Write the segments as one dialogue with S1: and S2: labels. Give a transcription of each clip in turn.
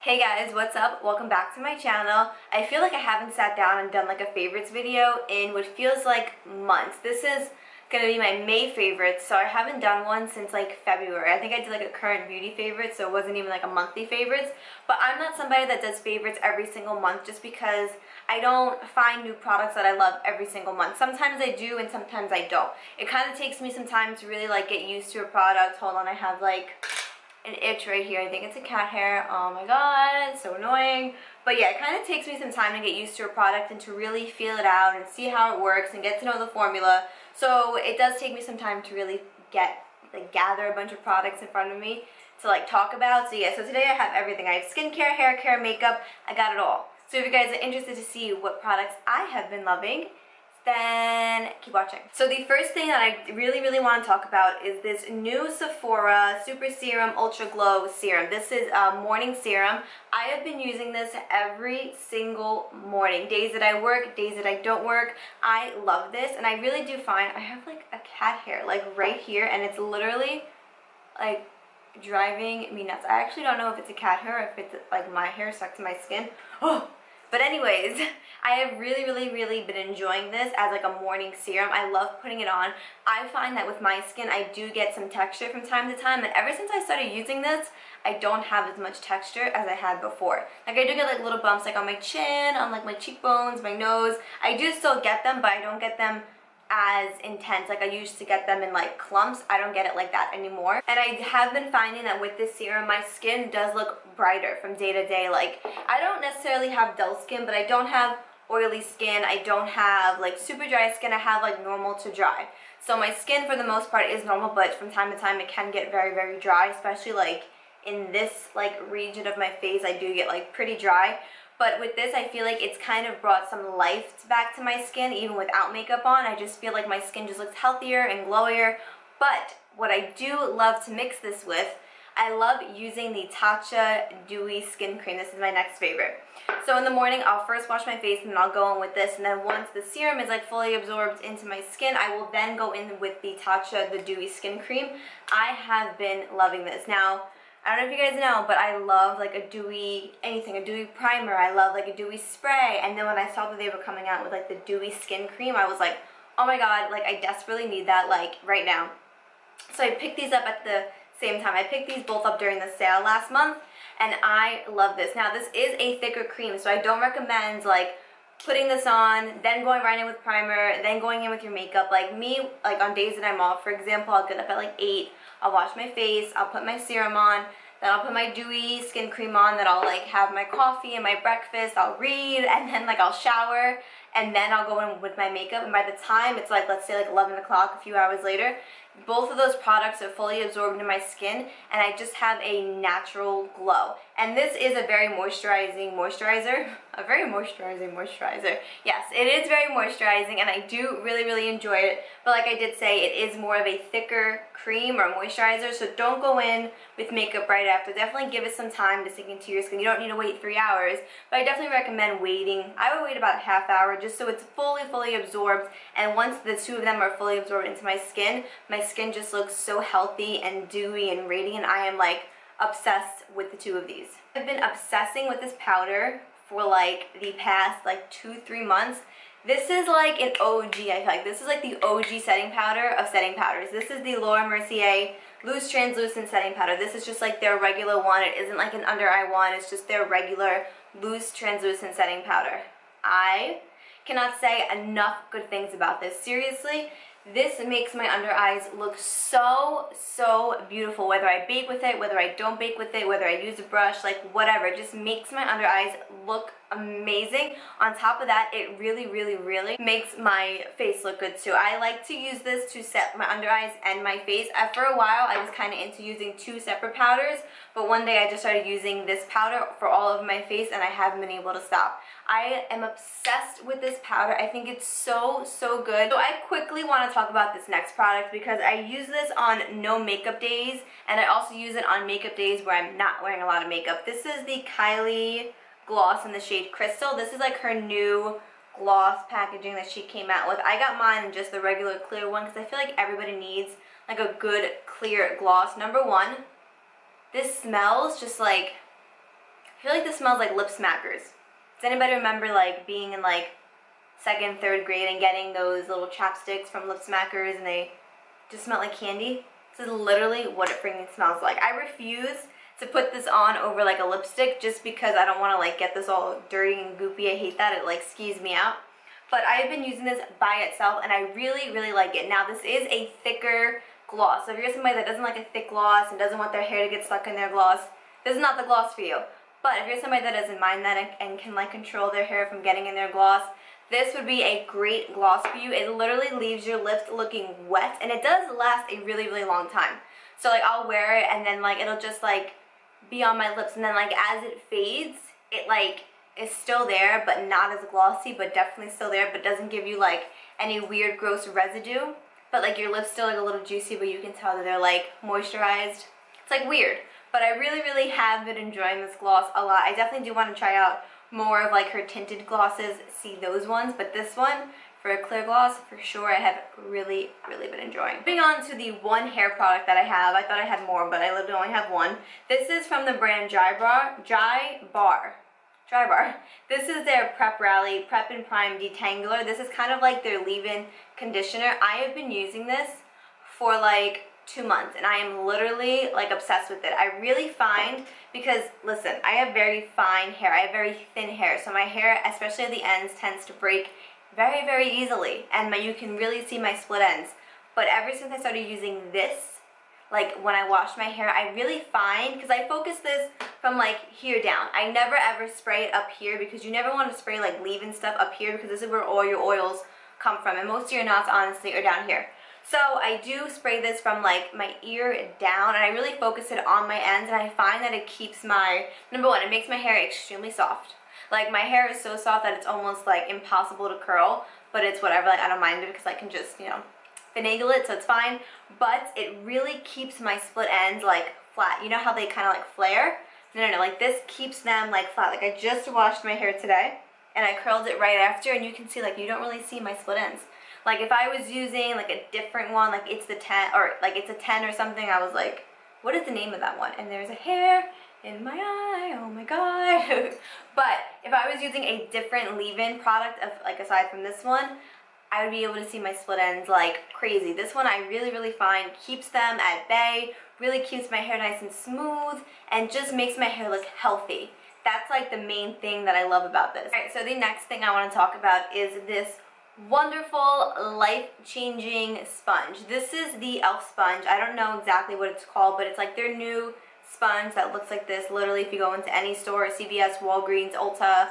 S1: Hey guys, what's up? Welcome back to my channel. I feel like I haven't sat down and done like a favorites video in what feels like months. This is gonna be my May favorites, so I haven't done one since like February. I think I did like a current beauty favorite, so it wasn't even like a monthly favorites. But I'm not somebody that does favorites every single month just because I don't find new products that I love every single month. Sometimes I do and sometimes I don't. It kind of takes me some time to really like get used to a product. Hold on, I have like an itch right here. I think it's a cat hair. Oh my god, it's so annoying. But yeah, it kind of takes me some time to get used to a product and to really feel it out and see how it works and get to know the formula. So it does take me some time to really gather a bunch of products in front of me to like talk about. So yeah, so today I have everything. I have skincare, hair care, makeup. I got it all. So if you guys are interested to see what products I have been loving, then keep watching. So the first thing that I really want to talk about is this new Sephora Super Serum Ultra Glow Serum. This is a morning serum. I have been using this every single morning. Days that I work, days that I don't work. I love this, and I really do find I have like a cat hair like right here, and it's literally like driving me nuts. I actually don't know if it's a cat hair or if it's like my hair stuck to my skin. Oh! But anyways, I have really been enjoying this as like a morning serum. I love putting it on. I find that with my skin, I do get some texture from time to time, and ever since I started using this, I don't have as much texture as I had before. Like I do get like little bumps like on my chin, on like my cheekbones, my nose. I do still get them, but I don't get them as intense. Like I used to get them in like clumps. I don't get it like that anymore. And I have been finding that with this serum, my skin does look brighter from day to day. Like I don't necessarily have dull skin, but I don't have oily skin. I don't have like super dry skin. I have like normal to dry. So my skin for the most part is normal, but from time to time it can get very dry, especially like in this like region of my face. I do get like pretty dry. But with this, I feel like it's kind of brought some life back to my skin, even without makeup on. I just feel like my skin just looks healthier and glowier. But what I do love to mix this with, I love using the Tatcha Dewy Skin Cream. This is my next favorite. So in the morning, I'll first wash my face and then I'll go in with this. And then once the serum is like fully absorbed into my skin, I will then go in with the Tatcha, the Dewy Skin Cream. I have been loving this. Now, I don't know if you guys know, but I love like a dewy, anything, a dewy primer. I love like a dewy spray. And then when I saw that they were coming out with like the dewy skin cream, I was like, oh my god, like I desperately need that like right now. So I picked these up at the same time. I picked these both up during the sale last month, and I love this. Now this is a thicker cream, so I don't recommend like putting this on, then going right in with primer, then going in with your makeup. Like me, like on days that I'm off, for example, I'll get up at like 8, I'll wash my face, I'll put my serum on, then I'll put my dewy skin cream on, then I'll like have my coffee and my breakfast, I'll read, and then like I'll shower, and then I'll go in with my makeup. And by the time it's like, let's say like 11 o'clock, a few hours later, both of those products are fully absorbed into my skin, and I just have a natural glow. And this is a very moisturizing moisturizer. A very moisturizing moisturizer. Yes, it is very moisturizing, and I do really enjoy it. But like I did say, it is more of a thicker cream or moisturizer, so don't go in with makeup right after. Definitely give it some time to sink into your skin. You don't need to wait 3 hours, but I definitely recommend waiting. I would wait about a half hour just so it's fully absorbed, and once the two of them are fully absorbed into my skin just looks so healthy and dewy and radiant. I am like obsessed with the two of these. I've been obsessing with this powder for like the past like 2-3 months. This is like an OG. I feel like this is like the OG setting powder of setting powders. This is the Mercier Loose Translucent Setting Powder. This is just like their regular one. It isn't like an under eye one. It's just their regular loose translucent setting powder. I cannot say enough good things about this. Seriously, this makes my under eyes look so beautiful. Whether I bake with it, whether I don't bake with it, whether I use a brush, like whatever, it just makes my under eyes look amazing. On top of that, it really makes my face look good too. I like to use this to set my under eyes and my face. For a while, I was kind of into using 2 separate powders, but one day I just started using this powder for all of my face, and I haven't been able to stop. I am obsessed with this powder. I think it's so good. So I quickly want to talk about this next product because I use this on no makeup days, and I also use it on makeup days where I'm not wearing a lot of makeup. This is the Kylie gloss in the shade Crystal. This is like her new gloss packaging that she came out with. I got mine in just the regular clear one because I feel like everybody needs like a good clear gloss. Number one, this smells just like I feel like this smells like lip smackers. Does anybody remember like being in like 2nd, 3rd grade and getting those little chapsticks from lip smackers and they just smell like candy? This is literally what it freaking smells like. I refuse to put this on over like a lipstick just because I don't want to like get this all dirty and goopy. I hate that. It like skews me out. But I've been using this by itself and I really, really like it. Now this is a thicker gloss. So if you're somebody that doesn't like a thick gloss and doesn't want their hair to get stuck in their gloss, this is not the gloss for you. But if you're somebody that doesn't mind that and can like control their hair from getting in their gloss, this would be a great gloss for you. It literally leaves your lips looking wet and it does last a really, really long time. So like I'll wear it and then like it'll just like be on my lips and then like as it fades, it like is still there but not as glossy, but definitely still there, but doesn't give you like any weird gross residue. But like your lips still like a little juicy, but you can tell that they're like moisturized. It's like weird. But I really, really have been enjoying this gloss a lot. I definitely do want to try out more of like her tinted glosses, see those ones. But this one, for a clear gloss, for sure, I have really, really been enjoying. Moving on to the one hair product that I have. I thought I had more, but I literally only have one. This is from the brand Drybar. This is their Prep Rally Prep and Prime Detangler. This is kind of like their leave-in conditioner. I have been using this for like 2 months and I am literally like obsessed with it. I really find, because listen, I have very fine hair, I have very thin hair, so my hair, especially at the ends, tends to break very, very easily, and you can really see my split ends. But ever since I started using this, like when I wash my hair, I really find, because I focus this from like here down, I never ever spray it up here, because you never want to spray like leave-in stuff up here, because this is where all your oils come from, and most of your knots honestly are down here. So I do spray this from like my ear down, and I really focus it on my ends, and I find that it keeps my, number one, it makes my hair extremely soft. Like my hair is so soft that it's almost like impossible to curl, but it's whatever, like I don't mind it because I can just, you know, finagle it, so it's fine. But it really keeps my split ends like flat. You know how they kind of like flare? No, like this keeps them like flat. Like I just washed my hair today and I curled it right after, and you can see like you don't really see my split ends. Like if I was using like a different one, like it's the 10 or like it's a 10 or something, I was like, what is the name of that one? And there's a hair in my eye, oh my god. But if I was using a different leave-in product of like aside from this one, I would be able to see my split ends like crazy. This one I really, really find keeps them at bay, really keeps my hair nice and smooth, and just makes my hair look healthy. That's like the main thing that I love about this. Alright, so the next thing I want to talk about is this wonderful, life-changing sponge. This is the e.l.f. sponge. I don't know exactly what it's called, but it's like their new sponge that looks like this. Literally, if you go into any store, CVS, Walgreens, Ulta,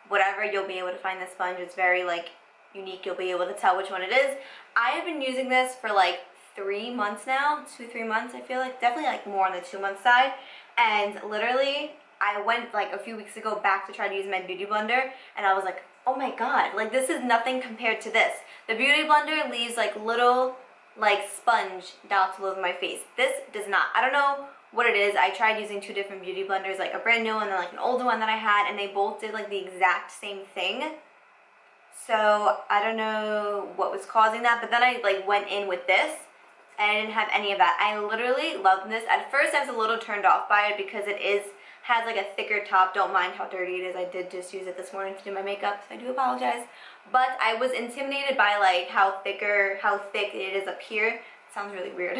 S1: whatever, you'll be able to find this sponge. It's very like unique. You'll be able to tell which one it is. I have been using this for like 3 months now, 2-3 months I feel like, definitely like more on the 2-month side, and literally I went like a few weeks ago back to try to use my beauty blender, and I was like, oh my god, like this is nothing compared to this. The beauty blender leaves like little like sponge dots all over my face. This does not. I don't know what it is. I tried using 2 different beauty blenders, like a brand new one and then like an older one that I had, and they both did like the exact same thing. So I don't know what was causing that, but then I like went in with this and I didn't have any of that. I literally loved this. At first I was a little turned off by it because it has like a thicker top. Don't mind how dirty it is. I did just use it this morning to do my makeup, so I do apologize. But I was intimidated by like how thick it is up here. It sounds really weird.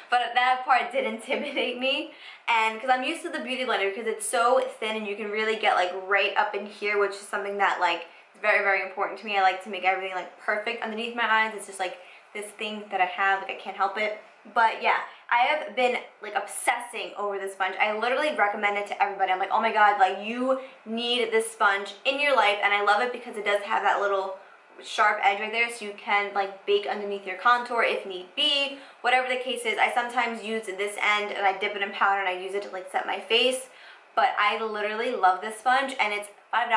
S1: But that part did intimidate me. And because I'm used to the beauty blender because it's so thin and you can really get like right up in here, which is something that like is very, very important to me. I like to make everything like perfect underneath my eyes. It's just like this thing that I have, like I can't help it. But yeah, I have been like obsessing over this sponge. I literally recommend it to everybody. I'm like, oh my god, like you need this sponge in your life. And I love it because it does have that little sharp edge right there, so you can like bake underneath your contour if need be. Whatever the case is, I sometimes use this end and I dip it in powder and I use it to like set my face. But I literally love this sponge, and it's $5.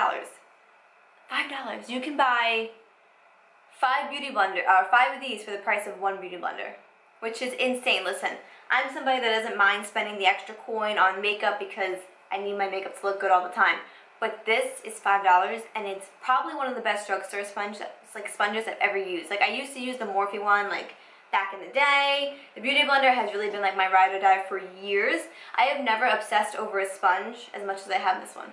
S1: $5. You can buy 5 of these for the price of 1 beauty blender, which is insane. Listen, I'm somebody that doesn't mind spending the extra coin on makeup because I need my makeup to look good all the time. But this is $5, and it's probably one of the best drugstore sponges I've ever used. Like I used to use the Morphe one like back in the day. The Beauty Blender has really been like my ride or die for years. I have never obsessed over a sponge as much as I have this one.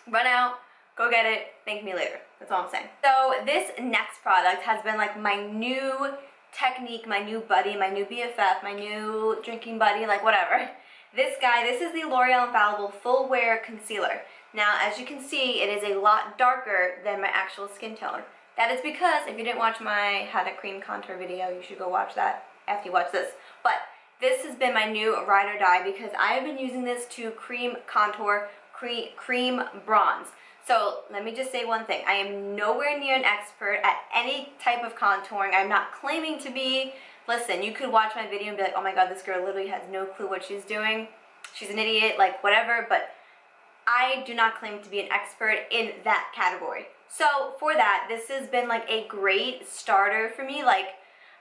S1: Run out, go get it, thank me later. That's all I'm saying. So this next product has been like my new technique, my new buddy, my new BFF, my new drinking buddy, like whatever. This is the L'Oreal Infallible Full Wear Concealer. Now, as you can see, it is a lot darker than my actual skin tone. That is because, if you didn't watch my How to Cream Contour video, you should go watch that after you watch this. But this has been my new ride or die because I have been using this to cream contour, cream bronze. So let me just say one thing. I am nowhere near an expert at any type of contouring. I'm not claiming to be. Listen, you could watch my video and be like, oh my god, this girl literally has no clue what she's doing. She's an idiot, like whatever, but I do not claim to be an expert in that category. So for that, this has been like a great starter for me. Like,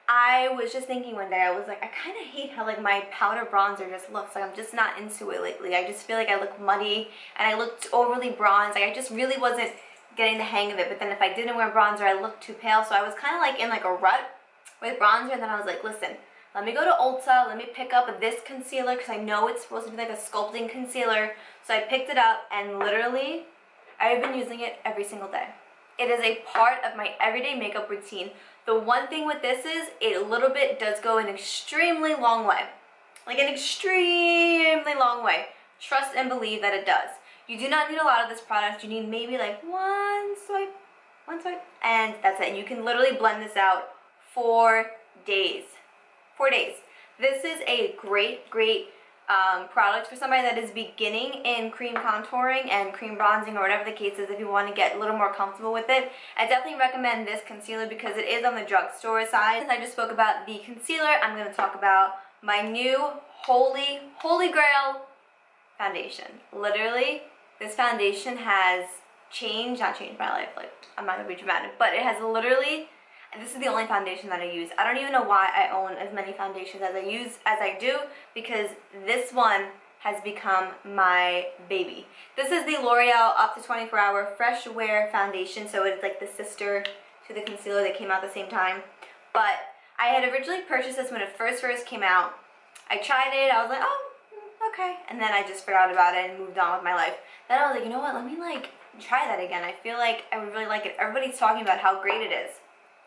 S1: I was just thinking one day, I was like, I kind of hate how like my powder bronzer just looks. Like, I'm just not into it lately. I just feel like I look muddy and I looked overly bronzed. Like, I just really wasn't getting the hang of it. But then if I didn't wear bronzer, I looked too pale. So I was kind of like in like a rut with bronzer, and then I was like, listen, let me go to Ulta, let me pick up this concealer because I know it's supposed to be like a sculpting concealer. So I picked it up and literally I've been using it every single day. It is a part of my everyday makeup routine. The one thing with this is it a little bit does go an extremely long way. Like an extremely long way. Trust and believe that it does. You do not need a lot of this product. You need maybe like one swipe, and that's it. You can literally blend this out 4 days. 4 days. This is a great product for somebody that is beginning in cream contouring and cream bronzing or whatever the case is. If you want to get a little more comfortable with it, I definitely recommend this concealer because it is on the drugstore side. Since I just spoke about the concealer, I'm going to talk about my new holy grail foundation. Literally, this foundation has not changed my life. Like, I'm not going to be dramatic, but it has literally. And this is the only foundation that I use. I don't even know why I own as many foundations as I do, because this one has become my baby. This is the L'Oreal Up to 24 Hour Fresh Wear Foundation, so it's like the sister to the concealer that came out at the same time. But I had originally purchased this when it first came out. I tried it, I was like, oh, okay. And then I just forgot about it and moved on with my life. Then I was like, you know what, let me like try that again. I feel like I would really like it. Everybody's talking about how great it is.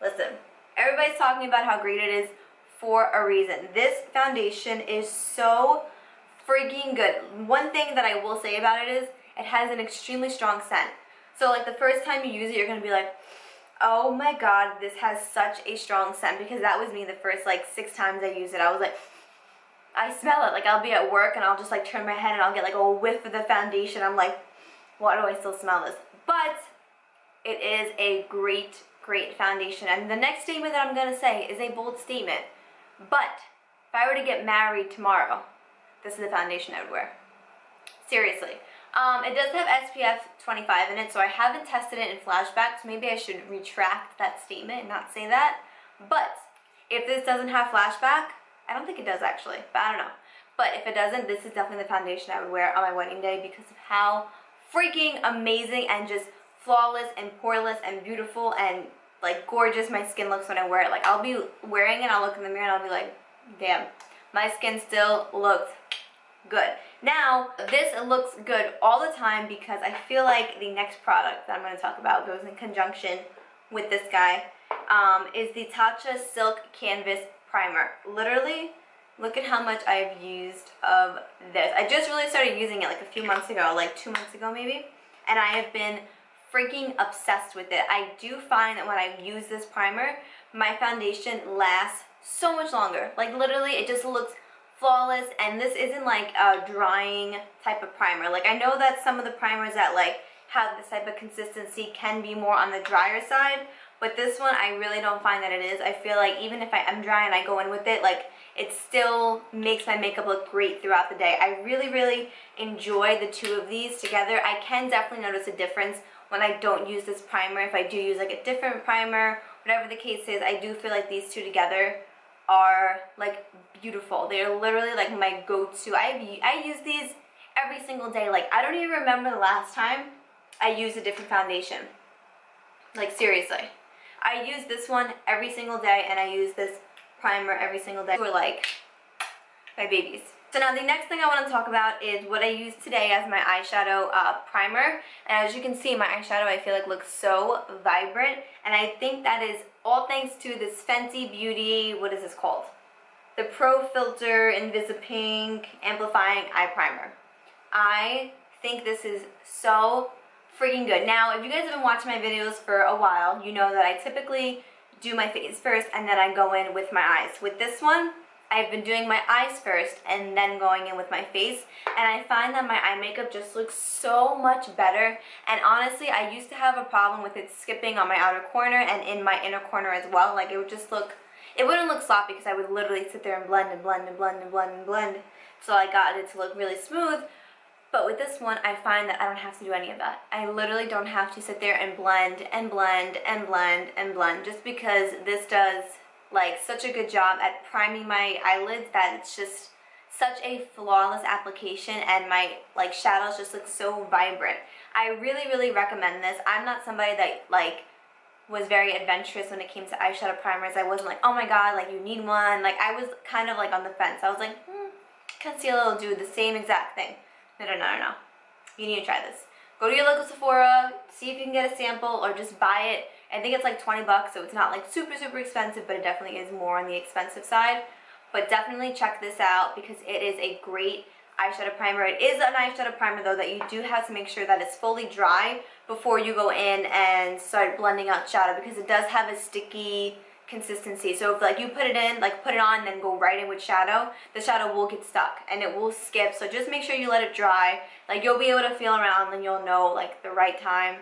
S1: Listen, everybody's talking about how great it is for a reason. This foundation is so freaking good. One thing that I will say about it is it has an extremely strong scent. So like the first time you use it, you're going to be like, oh my god, this has such a strong scent, because that was me the first like 6 times I used it. I was like, I smell it. Like, I'll be at work and I'll just like turn my head and I'll get like a whiff of the foundation. I'm like, why do I still smell this? But it is a great foundation. And the next statement that I'm going to say is a bold statement. But if I were to get married tomorrow, this is the foundation I would wear. Seriously. It does have SPF 25 in it, so I haven't tested it in flashback, so maybe I should retract that statement and not say that. But if this doesn't have flashback, I don't think it does actually, but I don't know. But if it doesn't, this is definitely the foundation I would wear on my wedding day because of how freaking amazing and just flawless and poreless and beautiful and like gorgeous my skin looks when I wear it. Like, I'll be wearing it, I'll look in the mirror and I'll be like, damn, my skin still looks good. Now, this looks good all the time because I feel like the next product that I'm going to talk about goes in conjunction with this guy, is the Tatcha Silk Canvas Primer. Literally, look at how much I've used of this. I just really started using it like a few months ago, like 2 months ago maybe, and I have been freaking obsessed with it. I do find that when I use this primer, my foundation lasts so much longer. Like, literally, it just looks flawless, and this isn't like a drying type of primer. Like, I know that some of the primers that like have this type of consistency can be more on the drier side, but this one I really don't find that it is. I feel like even if I am dry and I go in with it, like, it still makes my makeup look great throughout the day. I really enjoy the two of these together. I can definitely notice a difference when I don't use this primer. If I do use like a different primer, whatever the case is, I do feel like these two together are like beautiful. They're literally like my go-to. I use these every single day. Like, I don't even remember the last time I used a different foundation. Like, seriously. I use this one every single day, and I use this primer every single day. We're like my babies. So now the next thing I want to talk about is what I use today as my eyeshadow primer. And as you can see, my eyeshadow I feel like looks so vibrant. And I think that is all thanks to this Fenty Beauty, what is this called? The Pro Filter Invisipink Amplifying Eye Primer. I think this is so freaking good. Now, if you guys have been watching my videos for a while, you know that I typically do my face first and then I go in with my eyes. With this one, I've been doing my eyes first and then going in with my face, and I find that my eye makeup just looks so much better. And honestly, I used to have a problem with it skipping on my outer corner and in my inner corner as well. Like, it would just look, it wouldn't look sloppy because I would literally sit there and blend and blend and blend and blend and blend. So I got it to look really smooth. But with this one, I find that I don't have to do any of that. I literally don't have to sit there and blend and blend and blend and blend, just because this does like such a good job at priming my eyelids that it's just such a flawless application, and my like shadows just look so vibrant. I really recommend this. I'm not somebody that like was very adventurous when it came to eyeshadow primers. I wasn't like, oh my god, like you need one. Like, I was kind of like on the fence. I was like, concealer will do the same exact thing. No. You need to try this. Go to your local Sephora, see if you can get a sample, or just buy it. I think it's like 20 bucks, so it's not like super expensive, but it definitely is more on the expensive side. But definitely check this out because it is a great eyeshadow primer. It is an eyeshadow primer though that you do have to make sure that it's fully dry before you go in and start blending out shadow, because it does have a sticky consistency. So if like you put it in, like put it on and then go right in with shadow, the shadow will get stuck and it will skip. So just make sure you let it dry. Like, you'll be able to feel around and you'll know like the right time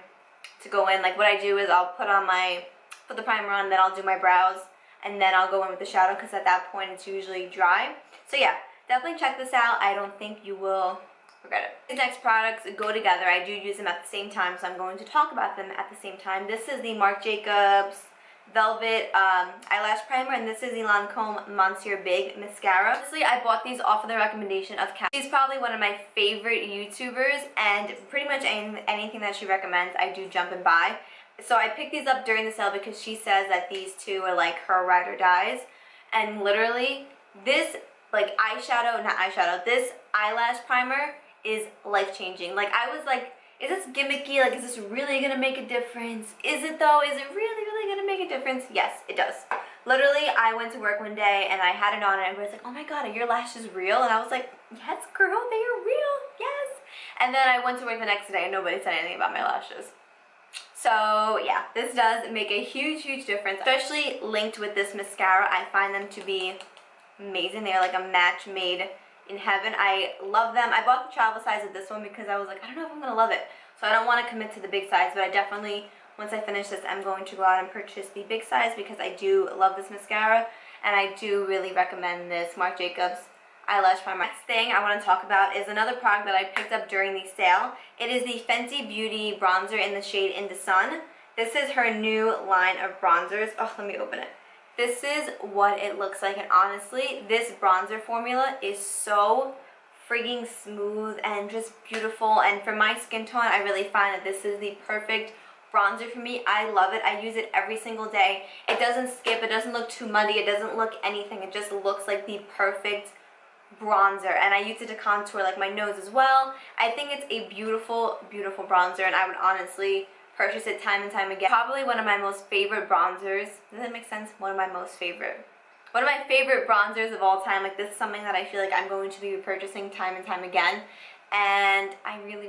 S1: to go in. Like, what I do is I'll put the primer on, then I'll do my brows, and then I'll go in with the shadow because at that point it's usually dry. So yeah, definitely check this out. I don't think you will regret it. These next products go together. I do use them at the same time, so I'm going to talk about them at the same time. This is the Marc Jacobs Velvet eyelash primer, and this is the Lancome Monsuir Big mascara. Honestly, I bought these off of the recommendation of Khaki. She's probably one of my favorite YouTubers, and pretty much anything that she recommends, I do jump and buy. So I picked these up during the sale because she says that these two are like her ride or dies, and literally this like this eyelash primer is life-changing. Like, I was like, is this gimmicky? Like, is this really gonna make a difference? Is it though? Is it really gonna make a difference? Yes, it does. Literally, I went to work one day and I had it on and everybody's like, oh my god, are your lashes real? And I was like, yes girl, they are real, yes. And then I went to work the next day and nobody said anything about my lashes. So yeah, this does make a huge difference, especially linked with this mascara. I find them to be amazing. They're like a match made in heaven. I love them. I bought the travel size of this one because I was like, I don't know if I'm gonna love it, so I don't want to commit to the big size, but I definitely, once I finish this, I'm going to go out and purchase the big size because I do love this mascara, and I do really recommend this Marc Jacobs eyelash primer. Next thing I want to talk about is another product that I picked up during the sale. It is the Fenty Beauty bronzer in the shade Inda Sun. This is her new line of bronzers. Oh, let me open it. This is what it looks like, and honestly, this bronzer formula is so frigging smooth and just beautiful, and for my skin tone, I really find that this is the perfect bronzer for me. I love it. I use it every single day. It doesn't skip, it doesn't look too muddy, it doesn't look anything, it just looks like the perfect bronzer, and I use it to contour like my nose as well. I think it's a beautiful bronzer, and I would honestly purchase it time and time again. Probably one of my most favorite bronzers. Does that make sense? One of my favorite bronzers of all time. Like, this is something that I feel like I'm going to be repurchasing time and time again, and I really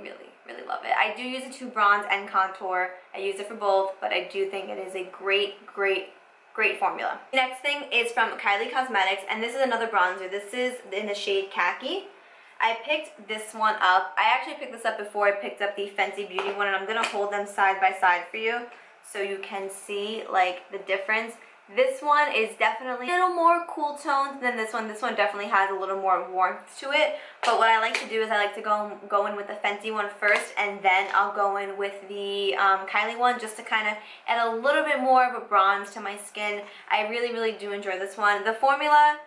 S1: love it. I do use it to bronze and contour. I use it for both, but I do think it is a great formula. The next thing is from Kylie Cosmetics, and this is another bronzer. This is in the shade Khaki. I picked this one up. I actually picked this up before I picked up the Fenty Beauty one, and I'm gonna hold them side by side for you so you can see like the difference. This one is definitely a little more cool tones than this one. This one definitely has a little more warmth to it. But what I like to do is I like to go in with the Fenty one first, and then I'll go in with the Kylie one just to kind of add a little bit more of a bronze to my skin. I really do enjoy this one. The formula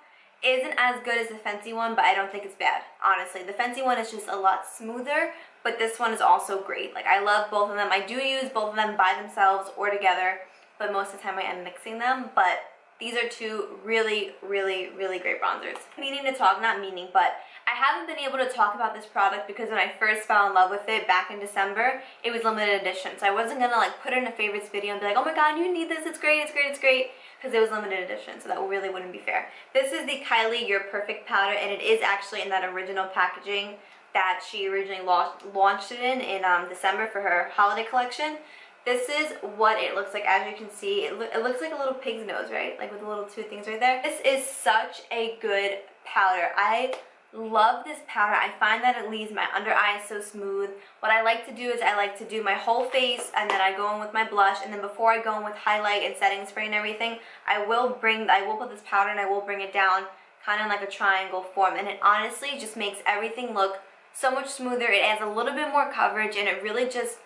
S1: isn't as good as the Fenty one, but I don't think it's bad, honestly. The Fenty one is just a lot smoother, but this one is also great. Like, I love both of them. I do use both of them by themselves or together, but most of the time I am mixing them. But These are two really, really, really great bronzers. Meaning to talk, not meaning, but I haven't been able to talk about this product because when I first fell in love with it back in December, it was limited edition. So I wasn't gonna like put it in a favorites video and be like, oh my god, you need this, it's great, it's great, it's great, because it was limited edition, so that really wouldn't be fair. This is the Kylie You're Perfect powder, and it is actually in that original packaging that she originally launched it in December for her holiday collection. This is what it looks like. As you can see, it looks like a little pig's nose, right? Like with the little two things right there. This is such a good powder. I love this powder. I find that it leaves my under eyes so smooth. What I like to do is I like to do my whole face, and then I go in with my blush, and then before I go in with highlight and setting spray and everything, I will put this powder and I will bring it down kind of like a triangle form, and it honestly just makes everything look so much smoother. It adds a little bit more coverage, and it really just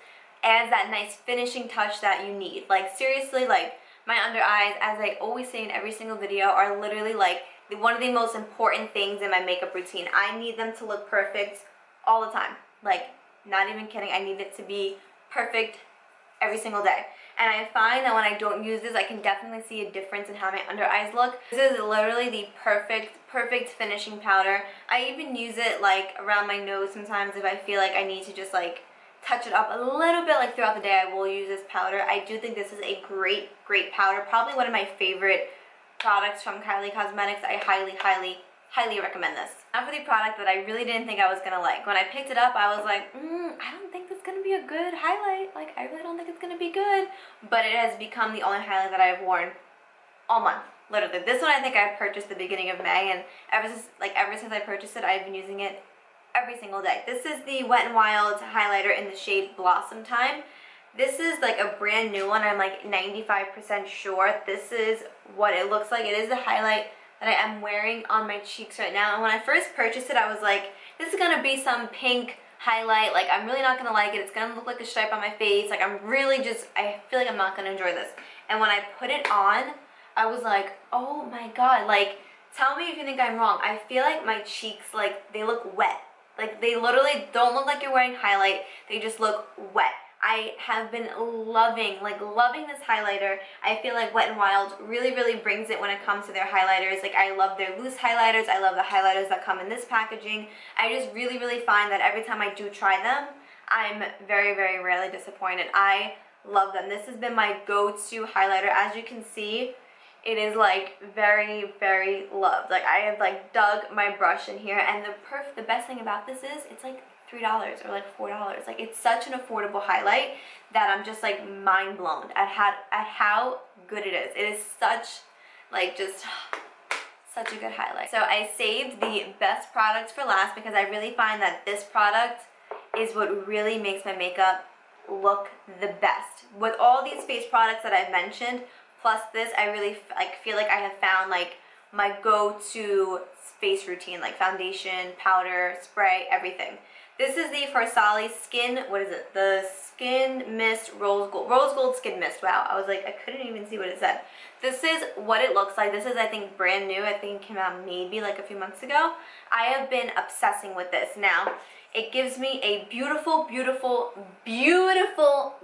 S1: adds that nice finishing touch that you need. Like seriously, like my under eyes, as I always say in every single video, are literally like one of the most important things in my makeup routine. I need them to look perfect all the time. Like, not even kidding, I need it to be perfect every single day. And I find that when I don't use this, I can definitely see a difference in how my under eyes look. This is literally the perfect finishing powder. I even use it like around my nose sometimes if I feel like I need to just like touch it up a little bit. Like throughout the day I will use this powder. I do think this is a great powder. Probably one of my favorite products from Kylie Cosmetics. I highly recommend this. Now for the product that I really didn't think I was gonna like. When I picked it up, I was like, I don't think this is gonna be a good highlight. Like, I really don't think it's gonna be good. But it has become the only highlight that I've worn all month. Literally. This one I think I purchased the beginning of May, and ever since I purchased it, I've been using it every single day. This is the Wet n Wild highlighter in the shade Blossom Time. This is like a brand new one. I'm like 95% sure this is what it looks like. It is the highlight that I am wearing on my cheeks right now. And when I first purchased it, I was like, this is gonna be some pink highlight. Like, I'm really not gonna like it. It's gonna look like a stripe on my face. Like, I feel like I'm not gonna enjoy this. And when I put it on, I was like, oh my god. Like, tell me if you think I'm wrong. I feel like my cheeks, like, they look wet. Like, they literally don't look like you're wearing highlight. They just look wet. I have been loving this highlighter. I feel like Wet n Wild really brings it when it comes to their highlighters. Like, I love their loose highlighters. I love the highlighters that come in this packaging. I just really find that every time I do try them, I'm very rarely disappointed. I love them. This has been my go-to highlighter. As you can see, it is like very loved. Like, I have like dug my brush in here, and the best thing about this is it's like $3 or like $4. Like, it's such an affordable highlight that I'm just like mind blown at how good it is. It is such a good highlight. So I saved the best products for last because I really find that this product is what really makes my makeup look the best. With all these face products that I've mentioned, plus this, I really feel like I have found like my go-to face routine, like foundation, powder, spray, everything. This is the Farsali Skin, what is it? The Skin Mist Rose Gold Skin Mist. Wow, I was like, I couldn't even see what it said. This is what it looks like. This is, I think, brand new. I think it came out maybe like a few months ago. I have been obsessing with this. Now, it gives me a beautiful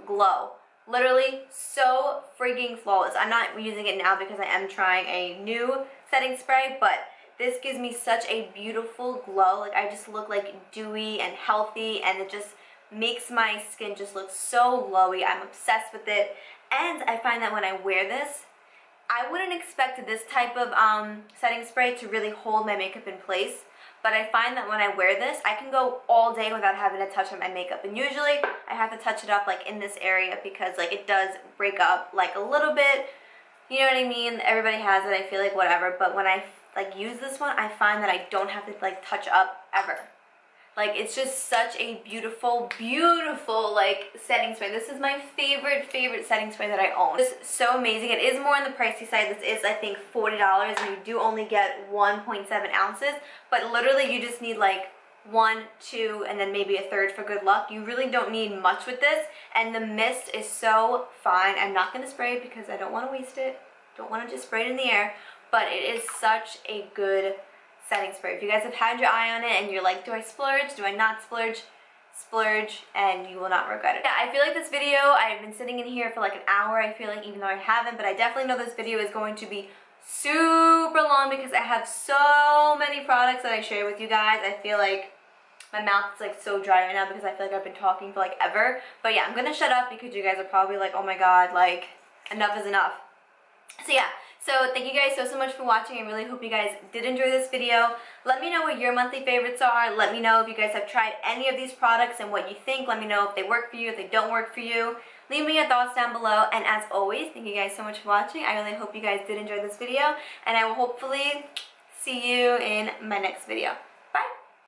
S1: glow. Literally so freaking flawless. I'm not using it now because I am trying a new setting spray, but this gives me such a beautiful glow. Like, I just look like dewy and healthy, and it just makes my skin just look so glowy. I'm obsessed with it. And I find that when I wear this, I wouldn't expect this type of setting spray to really hold my makeup in place. But I find that when I wear this, I can go all day without having to touch up my makeup. And usually I have to touch it up like in this area because like it does break up like a little bit. You know what I mean? Everybody has it, I feel like, whatever. But when I like use this one, I find that I don't have to like touch up ever. Like, it's just such a beautiful like setting spray. This is my favorite setting spray that I own. It's so amazing. It is more on the pricey side. This is, I think, $40, and you do only get 1.7 ounces. But literally, you just need like 1, 2, and then maybe a third for good luck. You really don't need much with this, and the mist is so fine. I'm not going to spray it because I don't want to waste it. Don't want to just spray it in the air, but it is such a good setting spray. If you guys have had your eye on it and you're like, do I splurge? Do I not splurge? Splurge, and you will not regret it. Yeah, I feel like this video, I've been sitting in here for like an hour, I feel like, even though I haven't, but I definitely know this video is going to be super long because I have so many products that I share with you guys. I feel like my mouth is like so dry right now because I feel like I've been talking for like ever. But yeah, I'm gonna shut up because you guys are probably like, oh my god, like enough is enough. So yeah, so thank you guys so much for watching. I really hope you guys did enjoy this video. Let me know what your monthly favorites are. Let me know if you guys have tried any of these products and what you think. Let me know if they work for you, if they don't work for you. Leave me your thoughts down below. And as always, thank you guys so much for watching. I really hope you guys did enjoy this video. And I will hopefully see you in my next video.